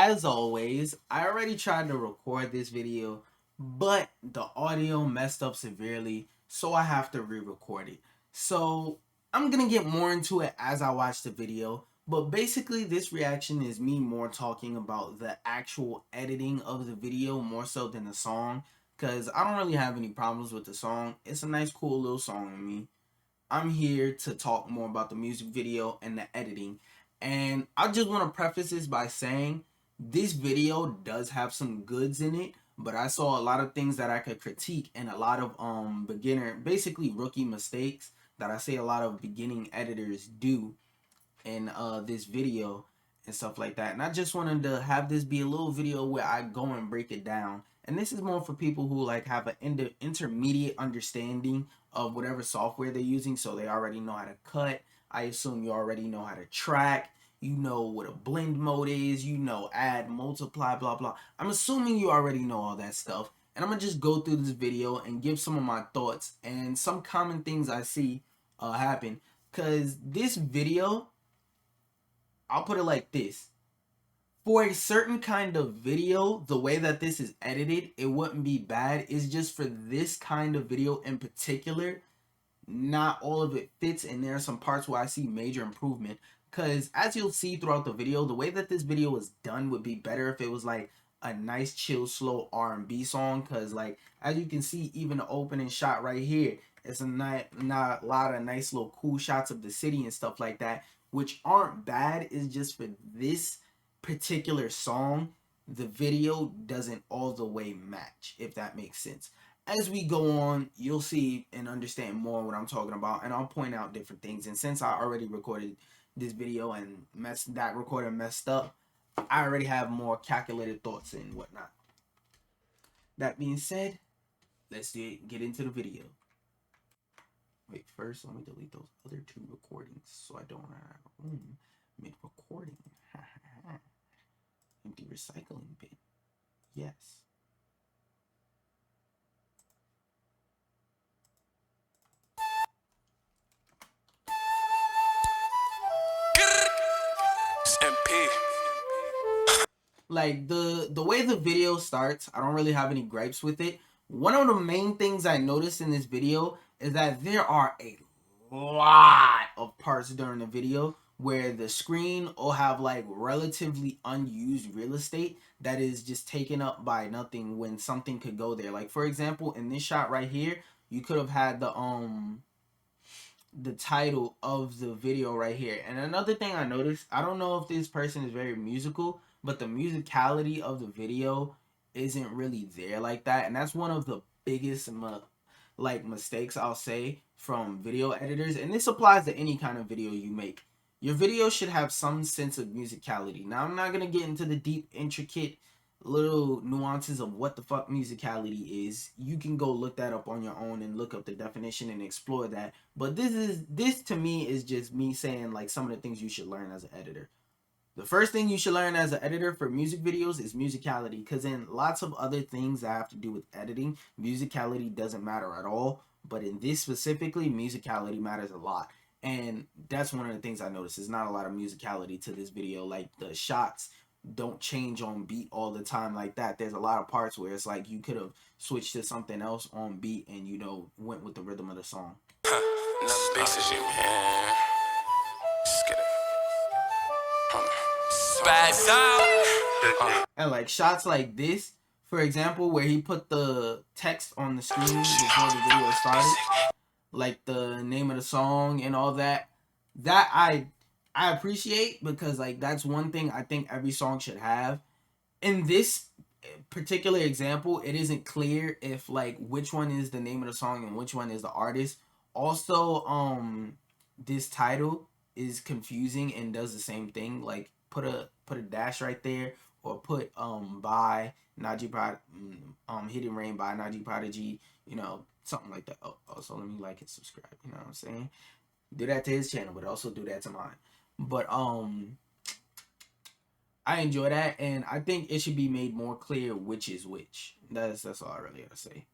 as always, I already tried to record this video, but the audio messed up severely, so I have to re-record it. So I'm gonna get more into it as I watch the video, but basically this reaction is me more talking about the actual editing of the video more so than the song, because I don't really have any problems with the song. It's a nice cool little song to me. I'm here to talk more about the music video and the editing. And I just want to preface this by saying this video does have some goods in it, but I saw a lot of things that I could critique and a lot of beginner, basically rookie mistakes that I say a lot of beginning editors do in this video and stuff like that. And I just wanted to have this be a little video where I go and break it down. And this is more for people who like have an intermediate understanding of whatever software they're using, so they already know how to cut. I assume you already know how to track. You know what a blend mode is. You know add, multiply, blah blah. I'm assuming you already know all that stuff. And I'm gonna just go through this video and give some of my thoughts and some common things I see happen. Cause this video, I'll put it like this. For a certain kind of video, the way that this is edited, it wouldn't be bad. It's just for this kind of video in particular, not all of it fits, and there are some parts where I see major improvement. Because as you'll see throughout the video, the way that this video is done would be better if it was like a nice chill slow R&B song. Because like as you can see, even the opening shot right here, it's a not a lot of nice little cool shots of the city and stuff like that, which aren't bad. It's just for this particular song, the video doesn't all the way match, if that makes sense. As we go on, you'll see and understand more what I'm talking about, and I'll point out different things. And since I already recorded this video and that recording messed up, I already have more calculated thoughts and whatnot. That being said, let's get into the video. Wait, first let me delete those other two recordings so I don't have room mid-recording. Empty recycling bin. Yes. MP. Like the way the video starts, I don't really have any gripes with it. One of the main things I noticed in this video is that there are a lot of parts during the video where the screen will have like relatively unused real estate that is just taken up by nothing when something could go there. Like for example, in this shot right here, you could have had the title of the video right here. And another thing I noticed, I don't know if this person is very musical, but the musicality of the video isn't really there like that. And that's one of the biggest mistakes I'll say from video editors, and this applies to any kind of video you make. Your video should have some sense of musicality. Now I'm not gonna get into the deep intricate little nuances of what the fuck musicality is. You can go look that up on your own and look up the definition and explore that. But this to me is just me saying like some of the things you should learn as an editor. The first thing you should learn as an editor for music videos is musicality, because in lots of other things that have to do with editing, musicality doesn't matter at all. But in this specifically, musicality matters a lot. And that's one of the things I noticed. There's not a lot of musicality to this video. Like the shots don't change on beat all the time like that. There's a lot of parts where it's like you could have switched to something else on beat and, you know, went with the rhythm of the song. And like shots like this, for example, where he put the text on the screen before the video started, like the name of the song and all that, that I appreciate, because like that's one thing I think every song should have. In this particular example, it isn't clear if like which one is the name of the song and which one is the artist. Also, this title is confusing and does the same thing. Like put a dash right there, or put by Najee Hidden Rain by Najee Prodigy, you know, something like that. Oh, also let me like and subscribe, you know what I'm saying? Do that to his channel, but also do that to mine. But I enjoy that, and I think it should be made more clear which is which. That's all I really gotta say.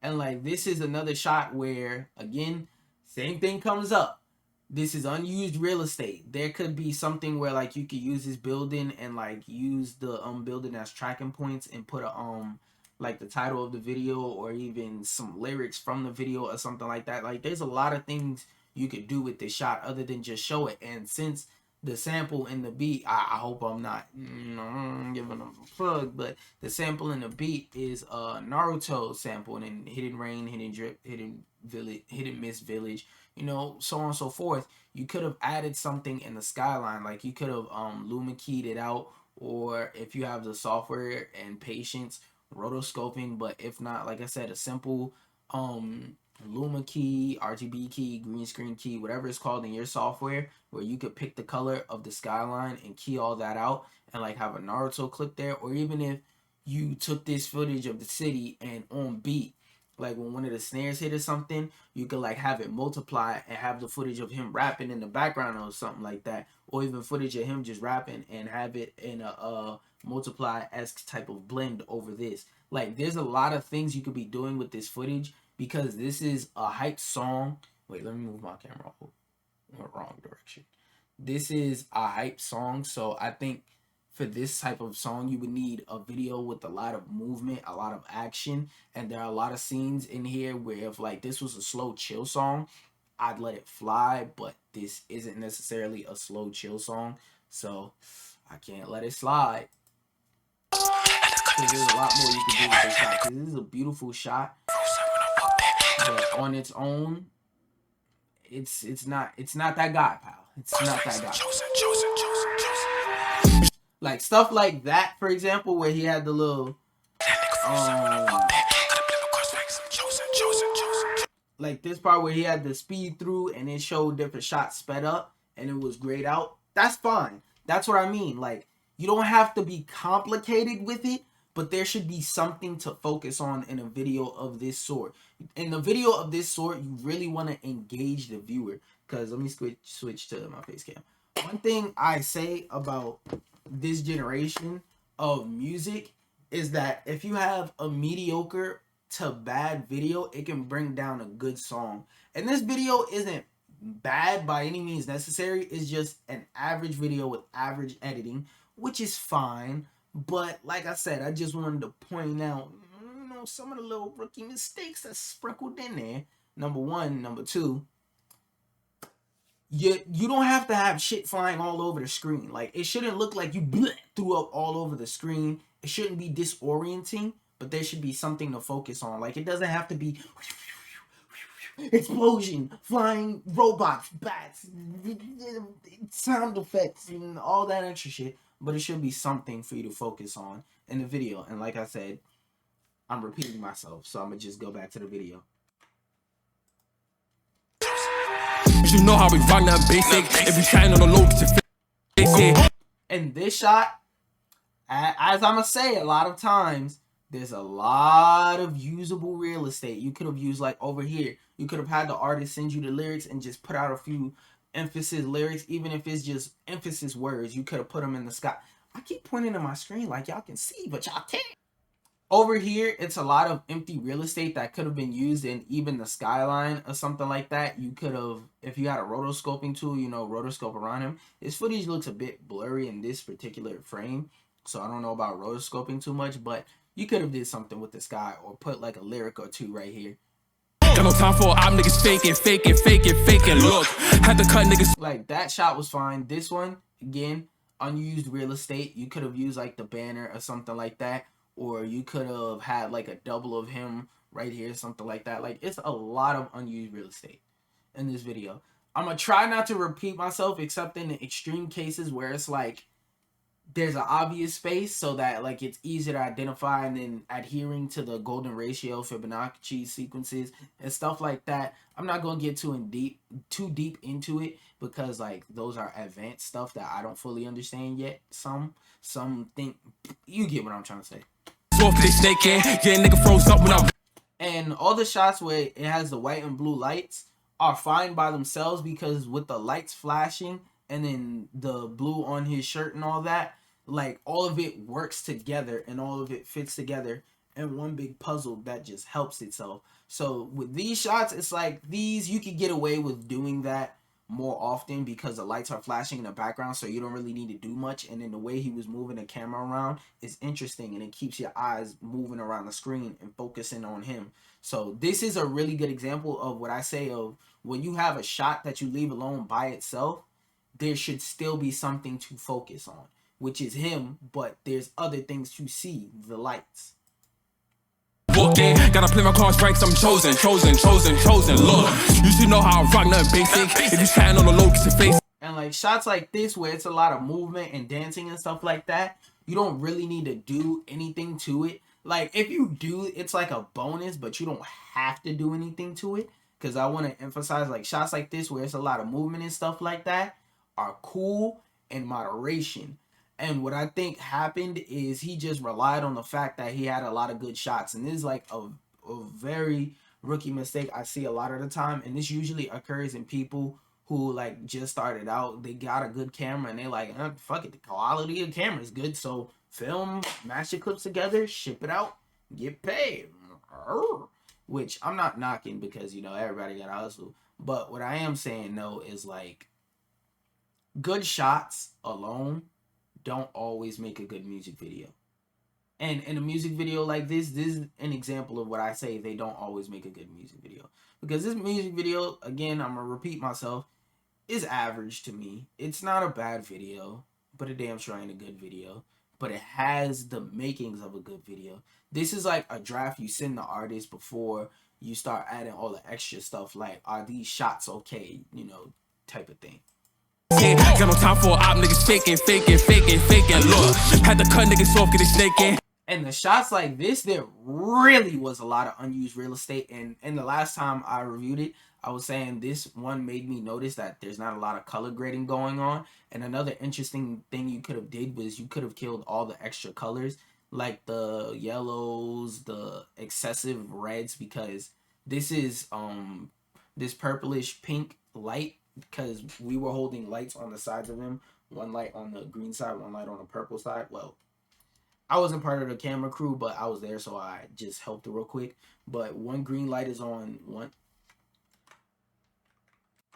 And like this is another shot where again, same thing comes up. This is unused real estate. There could be something where like you could use this building and like use the building as tracking points and put a like the title of the video or even some lyrics from the video or something like that. Like there's a lot of things you could do with this shot other than just show it. And since the sample and the beat, I hope I'm not giving them a plug, but the sample and the beat is a Naruto sample and Hidden Rain, Hidden Drip, Hidden Village, Hidden Mist Village, you know, so on and so forth. You could have added something in the skyline, like you could have luma keyed it out, or if you have the software and patience, rotoscoping. But if not, like I said, a simple luma key, RGB key, green screen key, whatever it's called in your software, where you could pick the color of the skyline and key all that out and like have a Naruto clip there. Or even if you took this footage of the city and on beat, like when one of the snares hit or something, you could like have it multiply and have the footage of him rapping in the background or something like that, or even footage of him just rapping and have it in a multiply-esque type of blend over this. Like there's a lot of things you could be doing with this footage because this is a hype song. Wait, let me move my camera. Oh, went wrong direction. This is a hype song, so I think for this type of song you would need a video with a lot of movement, a lot of action, and there are a lot of scenes in here where if like this was a slow chill song, I'd let it fly, but this isn't necessarily a slow chill song, so I can't let it slide. Because there's a lot more you can do with this shot. Because this is a beautiful shot, but on its own, it's not that guy, pal. It's not that guy. Like stuff like that, for example, where he had the little like this part where he had the speed through and it showed different shots sped up and it was grayed out. That's fine. That's what I mean. Like you don't have to be complicated with it, but there should be something to focus on in a video of this sort. In the video of this sort, you really want to engage the viewer. Because let me switch to my face cam. One thing I say about this generation of music is that if you have a mediocre to bad video, it can bring down a good song. And this video isn't bad by any means necessary. It's just an average video with average editing, which is fine. But like I said, I just wanted to point out, you know, some of the little rookie mistakes that's sprinkled in there. Number one. Number two, you don't have to have shit flying all over the screen. Like it shouldn't look like you threw up all over the screen. It shouldn't be disorienting, but there should be something to focus on. Like it doesn't have to be explosion, flying robots, bats, sound effects, and all that extra shit. But it should be something for you to focus on in the video. And like I said, I'm repeating myself, so I'm gonna just go back to the video. You know how we run that basic. If you shine on the low, get your face. And this shot, as I'm gonna say a lot of times, there's a lot of usable real estate. You could have used like over here. You could have had the artist send you the lyrics and just put out a few emphasis lyrics, even if it's just emphasis words. You could have put them in the sky. I keep pointing to my screen like y'all can see, but y'all can't. Over here, it's a lot of empty real estate that could have been used in even the skyline or something like that. You could have, if you had a rotoscoping tool, you know, rotoscope around him. His footage looks a bit blurry in this particular frame, so I don't know about rotoscoping too much, but you could have did something with the sky or put like a lyric or two right here. Got no time for I'm niggas faking. Look, had to cut niggas. Like that shot was fine. This one, again, unused real estate. You could have used like the banner or something like that. Or you could have had like a double of him right here, something like that. Like it's a lot of unused real estate in this video. I'm gonna try not to repeat myself except in the extreme cases where it's like there's an obvious space so that like it's easier to identify, and then adhering to the golden ratio, Fibonacci sequences and stuff like that. I'm not gonna get too deep into it because like those are advanced stuff that I don't fully understand yet. Some think you get what I'm trying to say. And all the shots where it has the white and blue lights are fine by themselves because with the lights flashing and then the blue on his shirt and all that, like all of it works together and all of it fits together in one big puzzle that just helps itself. So with these shots, it's like these, you could get away with doing that more often because the lights are flashing in the background, so you don't really need to do much. And then the way he was moving the camera around is interesting, and it keeps your eyes moving around the screen and focusing on him. So this is a really good example of what I say of when you have a shot that you leave alone by itself, there should still be something to focus on, which is him, but there's other things to see, the lights. Walking, gotta play my cards right, I'm chosen. Look, you should know how I rock, nothing basic. If you stand on the low, get your face. And like shots like this where it's a lot of movement and dancing and stuff like that, you don't really need to do anything to it. Like if you do, it's like a bonus, but you don't have to do anything to it. Because I want to emphasize like shots like this where it's a lot of movement and stuff like that are cool in moderation. And what I think happened is he just relied on the fact that he had a lot of good shots. And this is like a very rookie mistake I see a lot of the time. And this usually occurs in people who like just started out. They got a good camera and they're like, fuck it, the quality of the camera is good. So film, match your clips together, ship it out, get paid. Which I'm not knocking because, you know, everybody got to hustle. But what I am saying, though, is like good shots alone don't always make a good music video. And in a music video like this is an example of what I say they don't always make a good music video. Because this music video, again, I'm going to repeat myself, is average to me. It's not a bad video, but a damn sure ain't a good video. But it has the makings of a good video. This is like a draft you send the artist before you start adding all the extra stuff like, are these shots okay? You know, type of thing. Got no time for op niggas faking. Look, had to cut niggas off, get it snaking. And the shots like this, there really was a lot of unused real estate. And the last time I reviewed it, I was saying this one made me notice that there's not a lot of color grading going on. And another interesting thing you could have did was you could have killed all the extra colors, like the yellows, the excessive reds, because this is this purplish pink light, because we were holding lights on the sides of him, one light on the green side, one light on the purple side. Well, I wasn't part of the camera crew, but I was there, so I just helped it real quick. But one green light is on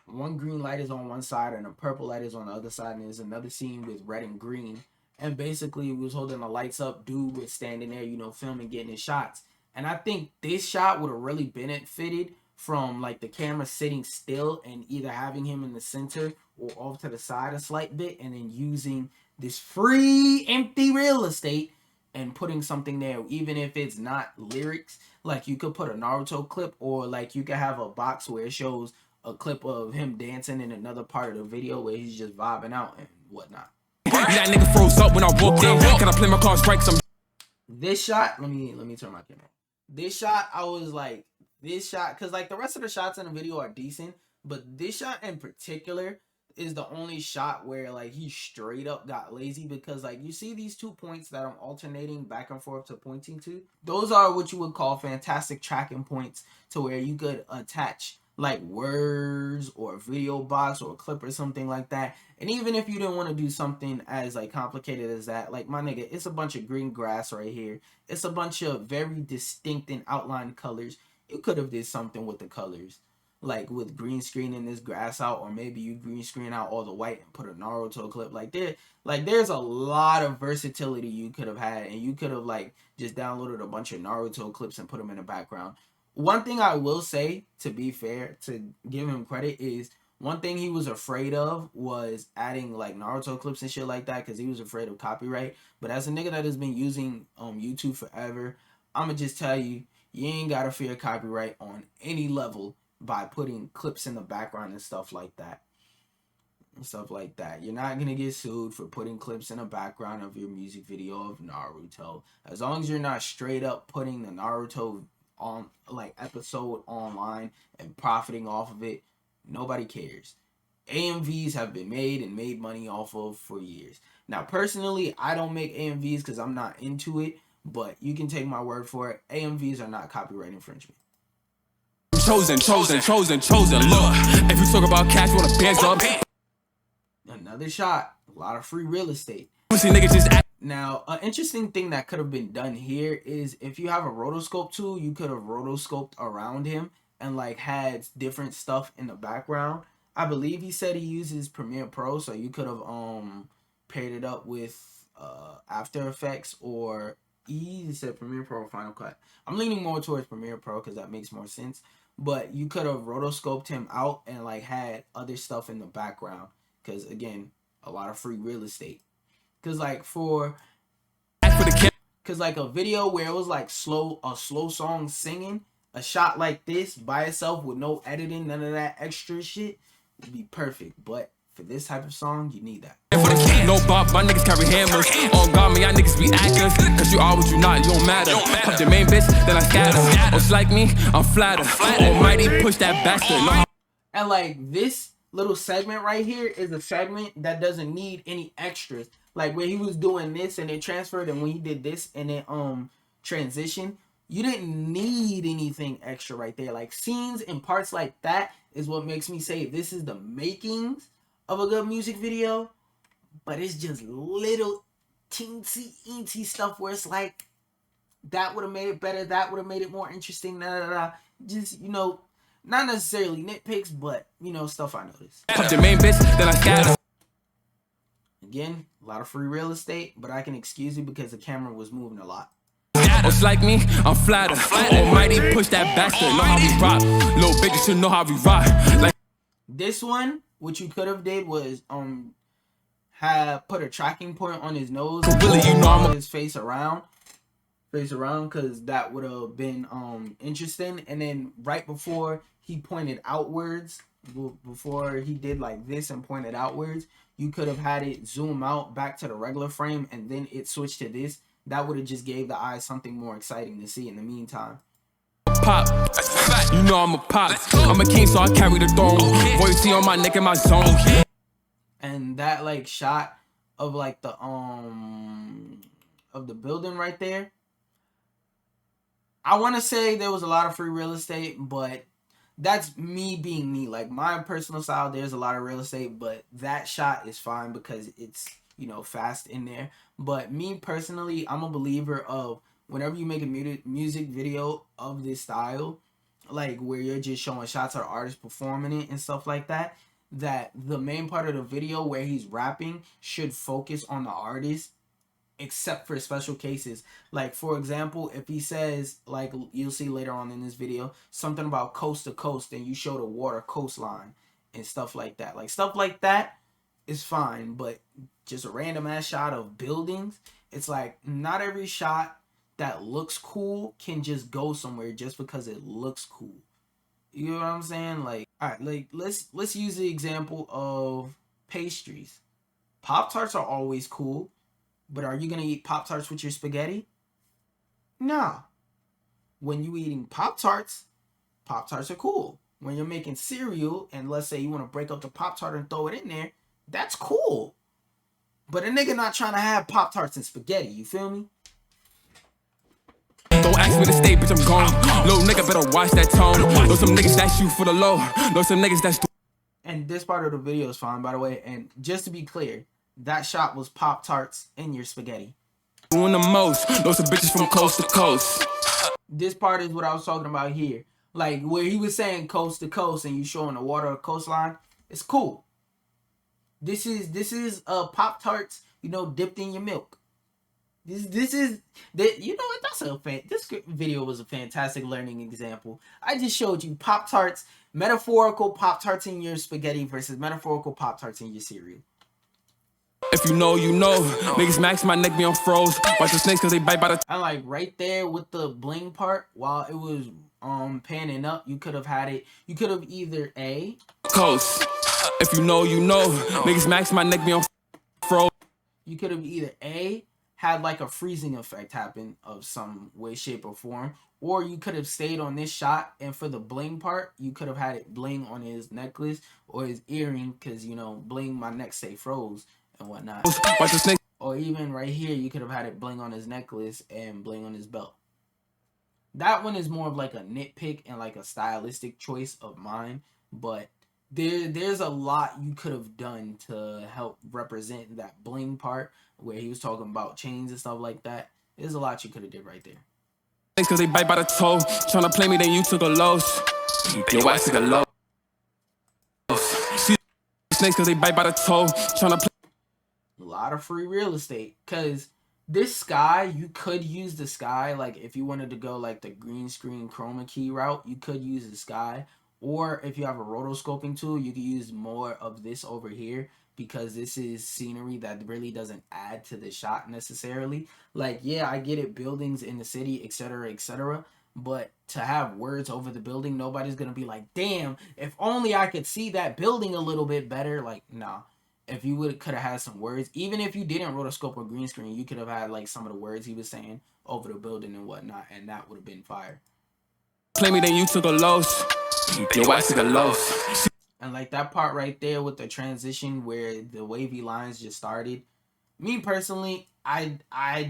one green light is on one side and a purple light is on the other side, and there's another scene with red and green. And basically we was holding the lights up, dude was standing there, you know, filming, getting his shots. And I think this shot would have really benefited from like the camera sitting still and either having him in the center or off to the side a slight bit, and then using this free empty real estate and putting something there, even if it's not lyrics. Like you could put a Naruto clip, or like you could have a box where it shows a clip of him dancing in another part of the video where he's just vibing out and whatnot. That nigga froze up when I walked in. Can I play my cards right? This shot, let me turn my camera. This shot, I was like, this shot, because like the rest of the shots in the video are decent, but this shot in particular is the only shot where like he straight up got lazy, because like you see these 2 points that I'm alternating back and forth to pointing to, those are what you would call fantastic tracking points, to where you could attach like words or a video box or a clip or something like that. And even if you didn't want to do something as like complicated as that, like my nigga, it's a bunch of green grass right here, it's a bunch of very distinct and outlined colors. You could have did something with the colors, like with green screening this grass out, or maybe you green screen out all the white and put a Naruto clip. Like there's a lot of versatility you could have had, and you could have like just downloaded a bunch of Naruto clips and put them in the background. One thing I will say, to be fair, to give him credit, is one thing he was afraid of was adding like Naruto clips and shit like that, because he was afraid of copyright. But as a nigga that has been using YouTube forever, I'ma just tell you, you ain't gotta fear copyright on any level by putting clips in the background and stuff like that. You're not gonna get sued for putting clips in the background of your music video of Naruto, as long as you're not straight up putting the Naruto on like episode online and profiting off of it. Nobody cares. AMVs have been made and made money off of for years. Now personally, I don't make AMVs because I'm not into it, but you can take my word for it. AMVs are not copyright infringement. Chosen. Look, if you talk about cash, wanna bands up. Another shot, a lot of free real estate. Now, an interesting thing that could have been done here is if you have a rotoscope tool, you could have rotoscoped around him and like had different stuff in the background. I believe he said he uses Premiere Pro, so you could have paired it up with After Effects, or he said Premiere Pro or Final Cut. I'm leaning more towards Premiere Pro because that makes more sense. But you could have rotoscoped him out and like had other stuff in the background, because again, a lot of free real estate. Because like because like a video where it was like a slow song singing, a shot like this by itself with no editing, none of that extra shit would be perfect. But for this type of song, you need that. No bop, my niggas carry hammers. On God, me, y'all niggas be actors. Cause you are what you not, you don't matter. Pop the main bitch, then I scatter. It's like me, I'm flatter. Almighty, push that bastard. And like this little segment right here is a segment that doesn't need any extras. Like where he was doing this and it transferred, and when he did this and it transition, you didn't need anything extra right there. Like scenes and parts like that is what makes me say this is the makings of a good music video. But it's just little teensy stuff where it's like that would have made it better, that would have made it more interesting. Just, you know, not necessarily nitpicks, but you know, stuff I noticed. Pop the main bitch, then I scatter. Again, a lot of free real estate, but I can excuse it because the camera was moving a lot. It's like me, I'm flatter. Almighty, push that bastard. Know how we rock. Little bitch, you know how we rock. Like this one, what you could have did was have put a tracking point on his nose and really, you know, I'm his face around, because that would have been interesting. And then right before he pointed outwards, before he did like this and pointed outwards, you could have had it zoom out back to the regular frame and then it switched to this. That would have just gave the eyes something more exciting to see in the meantime. Pop, you know I'm a pop. I'm a king, so I carry the throne. Royalty on my neck and my zone. And that like shot of like the building right there, I want to say there was a lot of free real estate, but that's me being me. Like my personal style, there's a lot of real estate, but that shot is fine because it's, you know, fast in there. But me personally, I'm a believer of whenever you make a music video of this style, like where you're just showing shots of the artist performing it and stuff like that, that the main part of the video where he's rapping should focus on the artist, except for special cases. Like for example, if he says, like you'll see later on in this video, something about coast to coast, and you show the water coastline and stuff like that. Like stuff like that is fine, but just a random ass shot of buildings, it's like not every shot that looks cool can just go somewhere just because it looks cool. You know what I'm saying? Like, all right, like let's use the example of pastries. Pop-Tarts are always cool, but are you gonna eat Pop-Tarts with your spaghetti? Nah. When you eating Pop-Tarts, Pop-Tarts are cool. When you're making cereal and let's say you want to break up the Pop-Tart and throw it in there, that's cool. But a nigga not trying to have Pop-Tarts and spaghetti, you feel me? Don't ask me to stay, bitch, I'm gone. Little nigga better watch that tone. Know some niggas that shoot for the low. Know some niggas that's... And this part of the video is fine, by the way. And just to be clear, that shot was Pop-Tarts in your spaghetti. Doing the most. Know some bitches from coast to coast. This part is what I was talking about here. Like where he was saying coast to coast and you showing the water coastline. It's cool. This is Pop-Tarts, you know, dipped in your milk. This is that, you know what, this video was a fantastic learning example. I just showed you Pop-Tarts, metaphorical Pop-Tarts in your spaghetti versus metaphorical Pop-Tarts in your cereal. If you know, you know. Niggas max my neck be on froze. Watch the snakes cause they bite by the... And like right there with the bling part, while it was panning up, you could have had it, you could have either A, coast. If you know, you know. Niggas max my neck be on froze. You could have either A, had like a freezing effect happen of some way, shape, or form, or you could have stayed on this shot, and for the bling part, you could have had it bling on his necklace or his earring, because, you know, bling, my neck stay froze and whatnot. Or even right here, you could have had it bling on his necklace and bling on his belt. That one is more of like a nitpick and like a stylistic choice of mine, but there's a lot you could have done to help represent that bling part where he was talking about chains and stuff like that. There's a lot you could have did right there. Cause they bite by the toe. Tryna play me, then you took a loss. Yo, I took a loss. Snakes cause they bite by the toe. Tryna play. A lot of free real estate, because this sky, you could use the sky, like if you wanted to go like the green screen chroma key route, you could use the sky. Or if you have a rotoscoping tool, you could use more of this over here, because this is scenery that really doesn't add to the shot necessarily. Like, yeah, I get it, buildings in the city, etc., etc., but to have words over the building, nobody's gonna be like, damn, if only I could see that building a little bit better. Like, nah. If you could have had some words, even if you didn't rotoscope or green screen, you could have had like some of the words he was saying over the building and whatnot, and that would have been fire. Play me, then you took a loss. Your ass took a loss. And like that part right there with the transition where the wavy lines just started. Me personally, I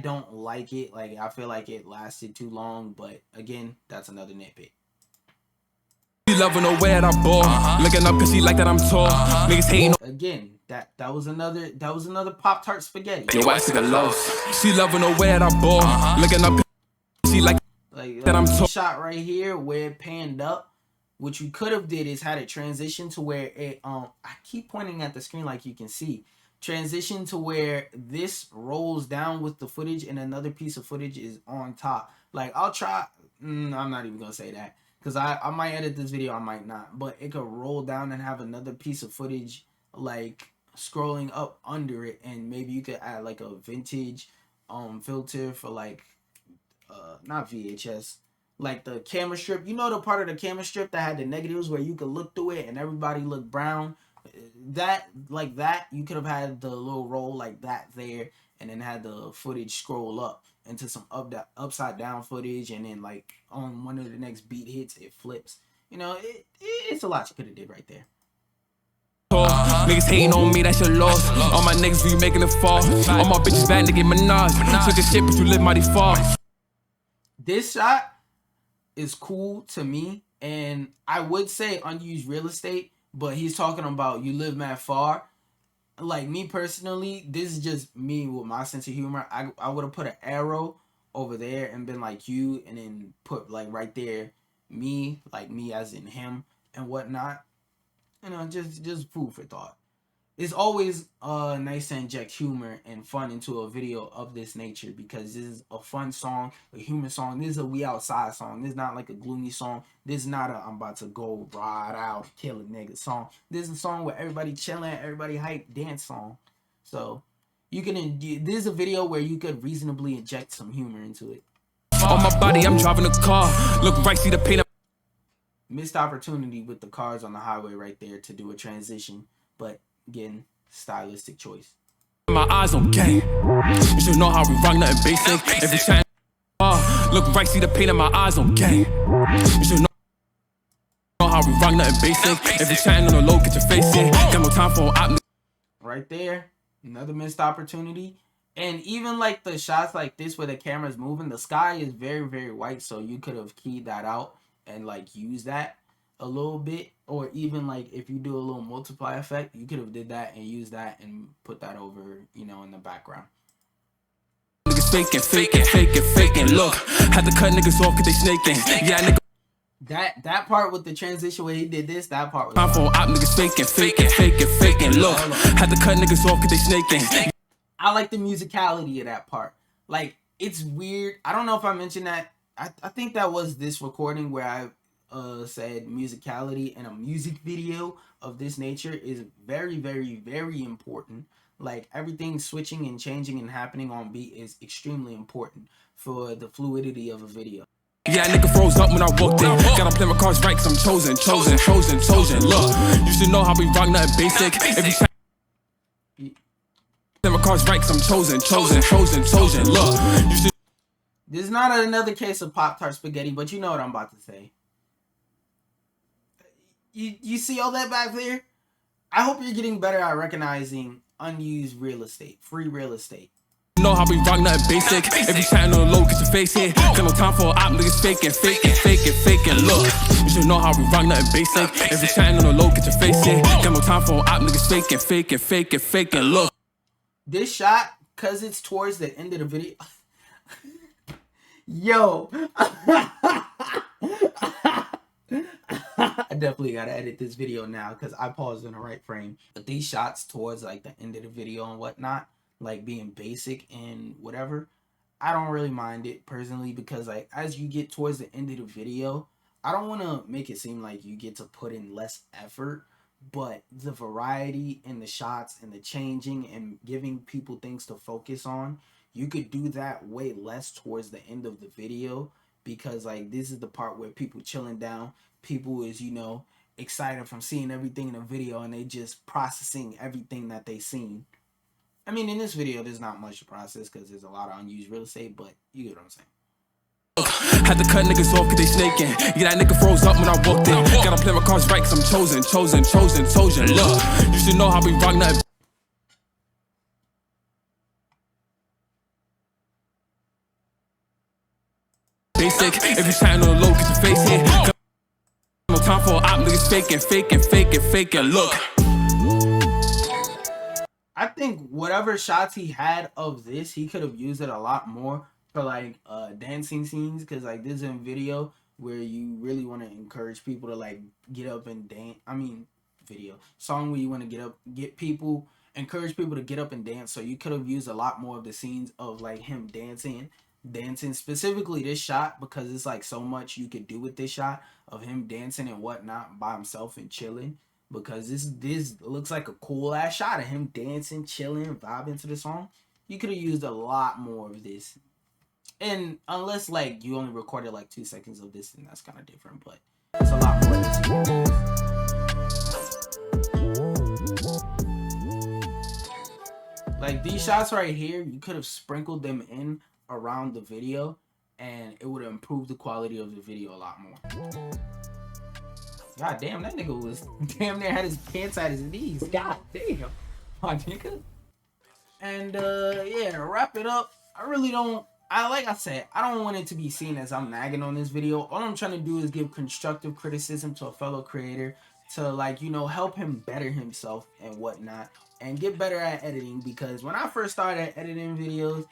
don't like it. Like, I feel like it lasted too long, but again, that's another nitpick. She loving the way that I ball. Looking up cause she like that I'm tall. Niggas hating. Again, that was another Pop-Tart spaghetti. Your ass took a loss. She loving the way that I ball. Looking up cause she like that I'm tall. Shot right here where it panned up. What you could have did is had it transition to where it I keep pointing at the screen like you can see. Transition to where this rolls down with the footage and another piece of footage is on top. Like, I'll try, I'm not even gonna say that, because I might edit this video, I might not, but it could roll down and have another piece of footage like scrolling up under it, and maybe you could add like a vintage filter for like not VHS, like the camera strip. You know, the part of the camera strip that had the negatives where you could look through it and everybody looked brown? That, like that, you could have had the little roll like that there, and then had the footage scroll up into some upside down footage, and then like on one of the next beat hits, it flips. You know, it's a lot you could have did right there. Niggas hating on me, that's your loss. All my niggas be making it fall. All my bitches bad, nigga Minaj. Took a shit, but you live mighty far. This shot is cool to me, and I would say unused real estate, but he's talking about you live mad far. Like, me personally, this is just me with my sense of humor. I would have put an arrow over there and been like you, and then put like right there me, like me as in him and whatnot. You know, just food for thought. It's always nice to inject humor and fun into a video of this nature, because this is a fun song, a humor song. This is a we outside song. This is not like a gloomy song. This is not a I'm about to go ride out, kill a nigga song. This is a song where everybody chilling, everybody hype, dance song. So you can, this is a video where you could reasonably inject some humor into it. On my body, I'm driving a car. Look right, see the paint. Missed opportunity with the cars on the highway right there to do a transition, but again, stylistic choice. My eyes on game. You should know how we rock nothing basic. If you trying look right, see the paint in my eyes on game. You should know how we rock nothing basic. If you trying on the low, get your face in. Got no time for op. Right there, another missed opportunity. And even like the shots like this where the camera's moving, the sky is very, very white, so you could have keyed that out and like use that a little bit. Or even like if you do a little multiply effect, you could have did that and used that and put that over, you know, in the background. Niggas faking. Look, had to cut niggas off cause they snaking. Yeah, nigga. That part with the transition where he did this, that part was time for op, niggas faking. Look, had to cut niggas off cause they snaking. I like the musicality of that part. Like, it's weird. I don't know if I mentioned that. I think that was this recording where I said musicality in a music video of this nature is very, very, very important. Like, everything switching and changing and happening on beat is extremely important for the fluidity of a video. Yeah, nigga froze up when I walked in. Gotta play my cards right cause I'm chosen. Look, you should know how we rock nothing basic. If you play my cards right cause I'm chosen. Look, you should. This is not another case of Pop-Tart spaghetti, but you know what I'm about to say. You see all that back there? I hope you're getting better at recognizing unused real estate, free real estate. Know how we rock nothing basic. If you chatting on the low, get your face hit. Got no time for op, niggas faking. Look, you should know how we rock nothing basic. If you chatting on the low, get your face hit. Got no time for op, niggas faking. Look, this shot, cause it's towards the end of the video. I definitely gotta edit this video now because I paused in the right frame. But these shots towards like the end of the video and whatnot, like being basic and whatever, I don't really mind it personally because like as you get towards the end of the video, I don't want to make it seem like you get to put in less effort, but the variety in the shots and the changing and giving people things to focus on, you could do that way less towards the end of the video because like this is the part where people chilling down, people is, you know, excited from seeing everything in the video and they just processing everything that they seen. I mean, in this video, there's not much to process because there's a lot of unused real estate, but you get what I'm saying. Had to cut niggas off cause they snaking. Yeah, that nigga froze up when I walked in. Gotta play my cards right cause I'm chosen. Look, you should know how we rock nothing basic. If you chatting on the low, get your face hit. No time for op niggas faking. Look, I think whatever shots he had of this, he could have used it a lot more for like dancing scenes, because like this is a video where you really want to encourage people to like get up and dance. I mean, video song where you want to encourage people to get up and dance. So you could have used a lot more of the scenes of like him dancing specifically this shot, because it's like so much you could do with this shot of him dancing and whatnot by himself and chilling, because this looks like a cool ass shot of him dancing, chilling, vibing to the song. You could have used a lot more of this. And unless like you only recorded like 2 seconds of this, then that's kind of different, but it's a lot more than like these shots right here, you could have sprinkled them in around the video and it would have improved the quality of the video a lot more. God damn, that nigga was damn near had his pants at his knees. God damn, my nigga. And yeah, to wrap it up, like I said, I don't want it to be seen as I'm nagging on this video. All I'm trying to do is give constructive criticism to a fellow creator to, like, you know, help him better himself and whatnot and get better at editing, because when I first started editing videos,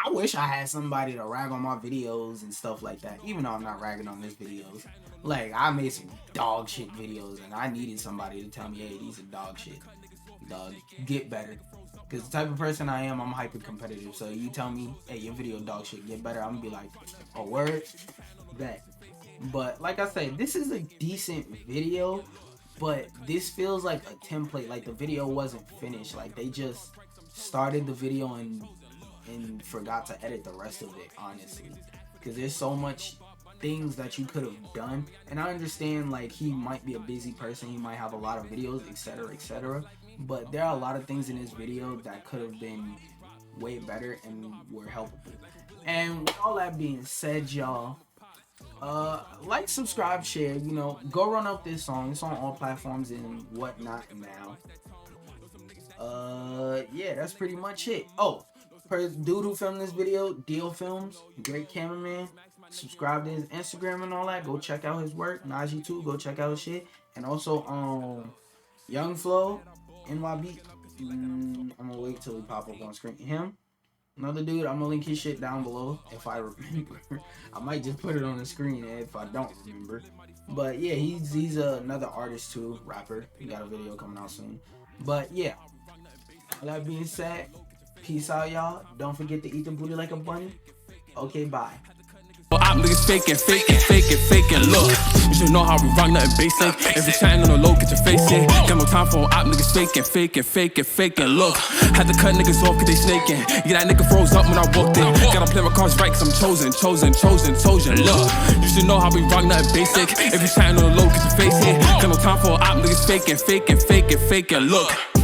I wish I had somebody to rag on my videos and stuff like that, even though I'm not ragging on this videos. Like, I made some dog shit videos and I needed somebody to tell me, hey, these are dog shit. Dog, get better. Because the type of person I am, I'm hyper competitive. So you tell me, hey, your video dog shit, get better, I'm gonna be like, a word? Bet. But like I said, this is a decent video, but this feels like a template. Like the video wasn't finished. Like they just started the video and forgot to edit the rest of it, honestly. Because there's so much things that you could have done. And I understand like he might be a busy person, he might have a lot of videos, etc, etc. But there are a lot of things in this video that could have been way better and were helpful. And with all that being said, y'all, like, subscribe, share, you know, go run up this song. It's on all platforms and whatnot now. Yeah, that's pretty much it. Oh, dude who filmed this video, Deal Films, great cameraman. Subscribe to his Instagram and all that. Go check out his work. Najee too, go check out his shit. And also Young Flow, NYB. I'm gonna wait till he pop up on screen. Him, another dude, I'm gonna link his shit down below if I remember. I might just put it on the screen if I don't remember. But yeah, he's another artist too, rapper. He got a video coming out soon. But yeah, all that being said, peace out, y'all. Don't forget to eat the booty like a bunny. Okay, bye. op niggas faking. Look, you should know how we rock nothing basic. If you chatting on the low, get your face in. Got no time for op niggas faking. Look, had to cut niggas off cause they snaking. Yeah, that nigga froze up when I walked in. Gotta play my cards right cause I'm chosen. Look, you should know how we rock nothing basic. If you chatting on the low, get your face in. Got no time for op niggas faking. Look.